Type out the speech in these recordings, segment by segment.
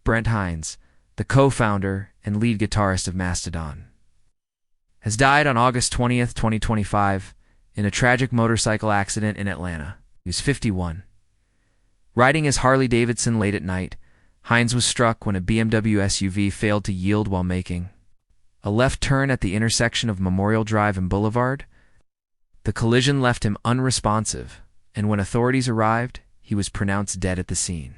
Brent Hinds, the co-founder and lead guitarist of Mastodon, has died on August 20th, 2025, in a tragic motorcycle accident in Atlanta. He was 51. Riding his Harley-Davidson late at night, Hinds was struck when a BMW SUV failed to yield while making a left turn at the intersection of Memorial Drive and Boulevard. The collision left him unresponsive, and when authorities arrived, he was pronounced dead at the scene.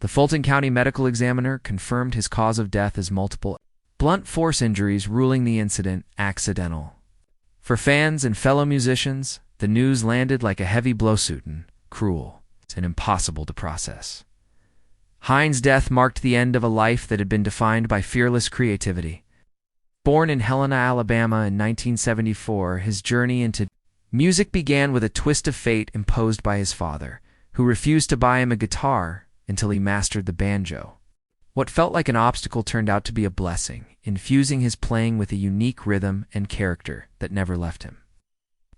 The Fulton County Medical Examiner confirmed his cause of death as multiple blunt force injuries, ruling the incident accidental. For fans and fellow musicians, the news landed like a heavy blow, cruel, and impossible to process. Hinds' death marked the end of a life that had been defined by fearless creativity. Born in Helena, Alabama in 1974, his journey into music began with a twist of fate imposed by his father, who refused to buy him a guitar until he mastered the banjo. What felt like an obstacle turned out to be a blessing, infusing his playing with a unique rhythm and character that never left him.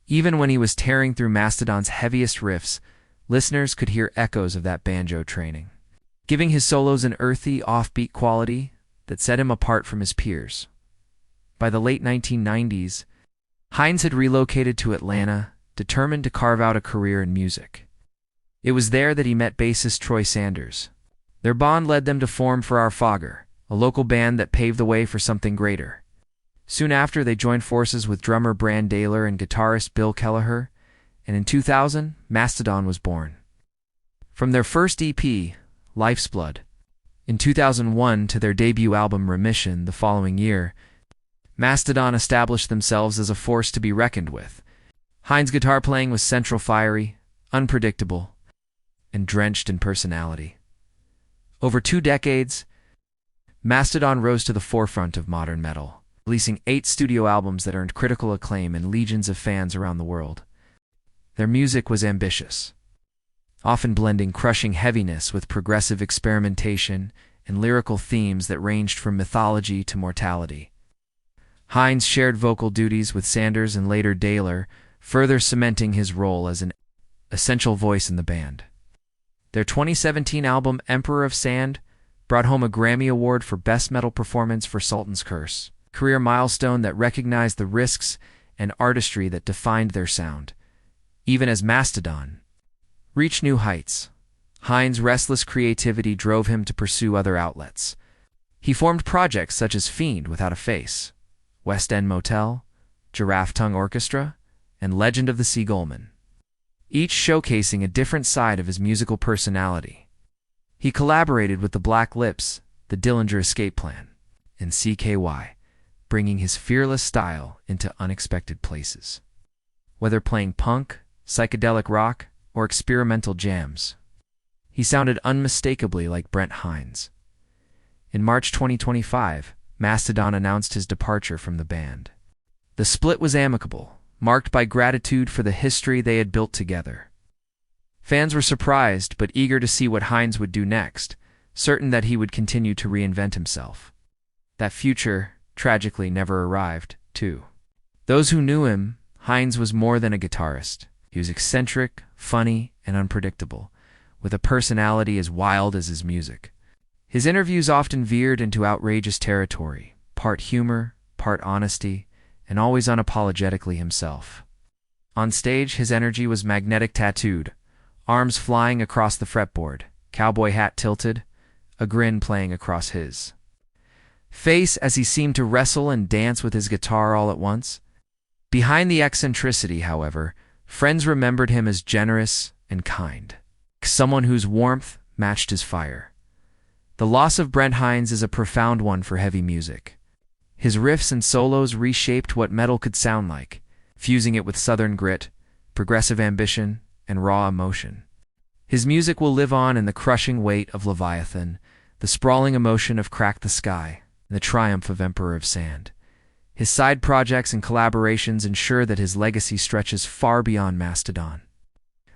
Even when he was tearing through Mastodon's heaviest riffs, listeners could hear echoes of that banjo training, giving his solos an earthy, offbeat quality that set him apart from his peers. By the late 1990s, Hinds had relocated to Atlanta, determined to carve out a career in music. It was there that he met bassist Troy Sanders. Their bond led them to form For Our Fogger, a local band that paved the way for something greater. Soon after, they joined forces with drummer Brand Daylor and guitarist Bill Kelleher, and in 2000, Mastodon was born. From their first EP, Life's Blood, in 2001 to their debut album Remission the following year, Mastodon established themselves as a force to be reckoned with. Hinds' guitar playing was central, fiery, unpredictable, and drenched in personality. Over 2 decades, Mastodon rose to the forefront of modern metal, releasing 8 studio albums that earned critical acclaim and legions of fans around the world. Their music was ambitious, often blending crushing heaviness with progressive experimentation and lyrical themes that ranged from mythology to mortality. Hinds shared vocal duties with Sanders and later Daylor, further cementing his role as an essential voice in the band. Their 2017 album Emperor of Sand brought home a Grammy Award for Best Metal Performance for Sultan's Curse, a career milestone that recognized the risks and artistry that defined their sound. Even as Mastodon reached new heights, Hinds' restless creativity drove him to pursue other outlets. He formed projects such as Fiend Without a Face, West End Motel, Giraffe Tongue Orchestra, and Legend of the Sea Gullman, each showcasing a different side of his musical personality. He collaborated with the Black Lips, the Dillinger Escape Plan, and CKY, bringing his fearless style into unexpected places. Whether playing punk, psychedelic rock, or experimental jams, he sounded unmistakably like Brent Hinds. In March 2025, Mastodon announced his departure from the band. The split was amicable, marked by gratitude for the history they had built together. Fans were surprised but eager to see what Hinds would do next, certain that he would continue to reinvent himself. That future, tragically, never arrived, too. Those who knew him, Hinds was more than a guitarist. He was eccentric, funny, and unpredictable, with a personality as wild as his music. His interviews often veered into outrageous territory, part humor, part honesty, and always unapologetically himself. On stage, his energy was magnetic tattooed, arms flying across the fretboard, cowboy hat tilted, a grin playing across his face as he seemed to wrestle and dance with his guitar all at once. Behind the eccentricity, however, friends remembered him as generous and kind, someone whose warmth matched his fire. The loss of Brent Hinds is a profound one for heavy music. His riffs and solos reshaped what metal could sound like, fusing it with southern grit, progressive ambition, and raw emotion. His music will live on in the crushing weight of Leviathan, the sprawling emotion of Crack the Sky, and the triumph of Emperor of Sand. His side projects and collaborations ensure that his legacy stretches far beyond Mastodon.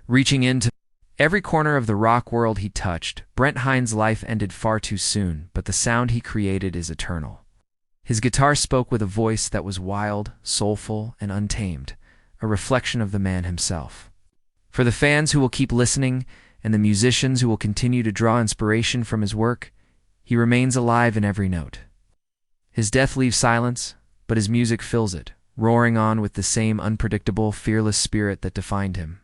Reaching into every corner of the rock world he touched, Brent Hinds' life ended far too soon, but the sound he created is eternal. His guitar spoke with a voice that was wild, soulful, and untamed, a reflection of the man himself. For the fans who will keep listening and the musicians who will continue to draw inspiration from his work, He remains alive in every note. His death leaves silence, but his music fills it, roaring on with the same unpredictable, fearless spirit that defined him.